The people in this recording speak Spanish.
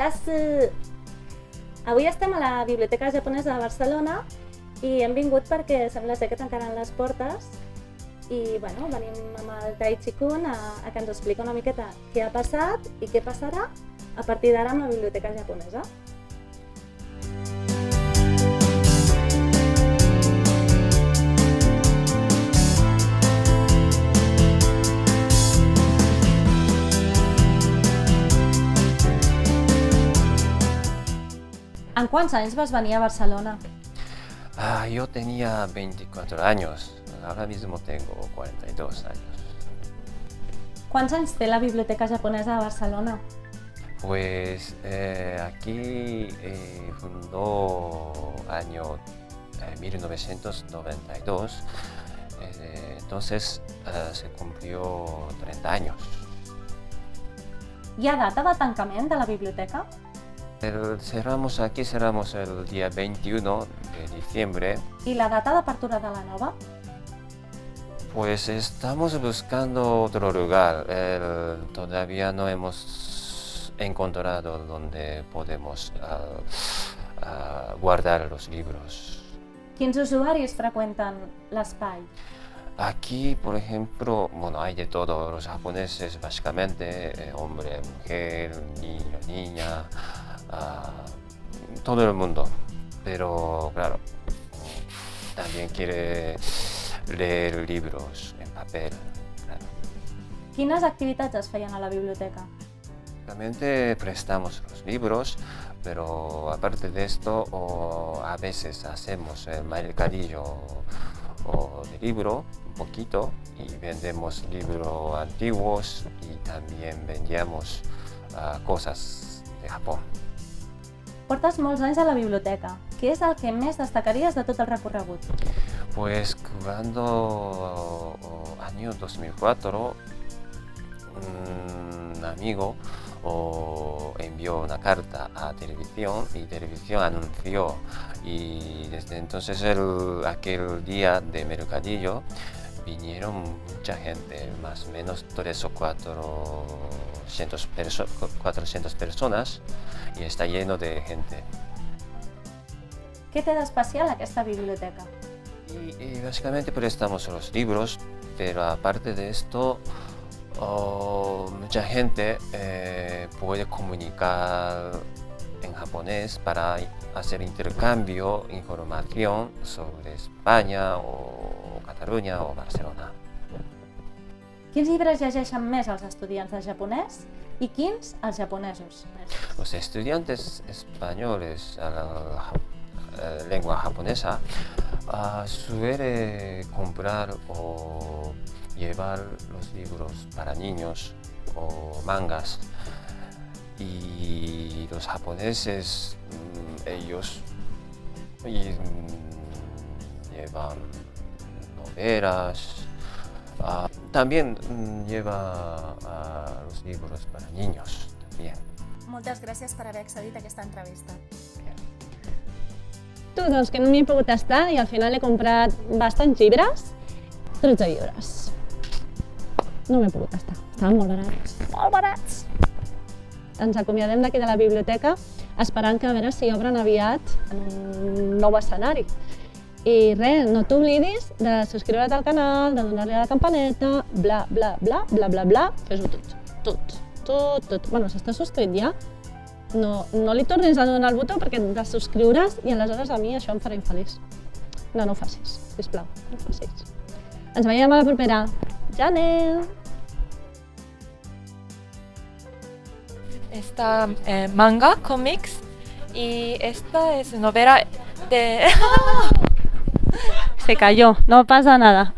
Chasu! Avui estem a la Biblioteca Japonesa de Barcelona i hem vingut perquè sembla ser que tancaran les portes i bueno, venim amb el Taichi-kun a que ens expliqui una miqueta què ha passat i què passarà a partir d'ara amb la Biblioteca Japonesa. En quants anys vas venir a Barcelona? Yo tenía 24 años, ahora mismo tengo 42 años. Quants anys té la Biblioteca Japonesa de Barcelona? Pues aquí fundó año 1992, entonces se cumplió 30 años. Hi ha data de tancament de la biblioteca? Cerramos el día 21 de diciembre. ¿Y la data de apertura de la nova? Pues estamos buscando otro lugar. Todavía no hemos encontrado donde podemos guardar los libros. Quins usuaris freqüenten l'espai? Aquí, por ejemplo, bueno, hay de todo, los japoneses básicamente, hombre, mujer, niño, niña, todo el mundo, pero claro, también quiere leer libros en papel, claro. Quines activitats es feien a la biblioteca? Realmente prestamos los libros, pero aparte de esto, a veces hacemos el mercadillo de libro, un poquito, y vendemos libros antiguos y también vendíamos cosas de Japón. Portes molts anys a la biblioteca. Què és el que més destacaries de tot el recorregut? Pues cuando año 2004 un amigo envió una carta a televisión y televisión anunció, y desde entonces aquel día de mercadillo vinieron mucha gente, más o menos 300 o 400 personas, y está lleno de gente. Què té d'especial aquesta biblioteca? Y básicamente prestamos los libros, pero aparte de esto, mucha gente puede comunicar en japonés para hacer intercambio, información sobre España o Cataluña o Barcelona. Quins llibres llegeixen més els estudiants de japonès i quins els japonesos? Los estudiantes españoles a la lengua japonesa suelen comprar o llevar los libros para niños o mangas, y los japoneses ellos llevan novelas, también lleva los libros para niños también. Moltes gràcies per haver accedit a aquesta entrevista. Tu, doncs que no m'hi he pogut estar i al final he comprat bastants llibres, 13 llibres. No m'he pogut estar, estaven molt barats. Molt barats! Ens acomiadem d'aquí de la biblioteca esperant que a veure si obren aviat en un nou escenari. I res, no t'oblidis de subscriure't al canal, de donar-li a la campaneta, bla, bla, bla, bla, bla, bla, fes-ho tot. Bueno, s'està subscrit ja. No li tornis a donar el botó perquè et subscriuràs i aleshores a mi això em farà infeliç. No ho facis, sisplau, no ho facis. Ens veiem a la propera. Janel! Esta manga, cómics, y esta es novela de... Se cayó, no pasa nada.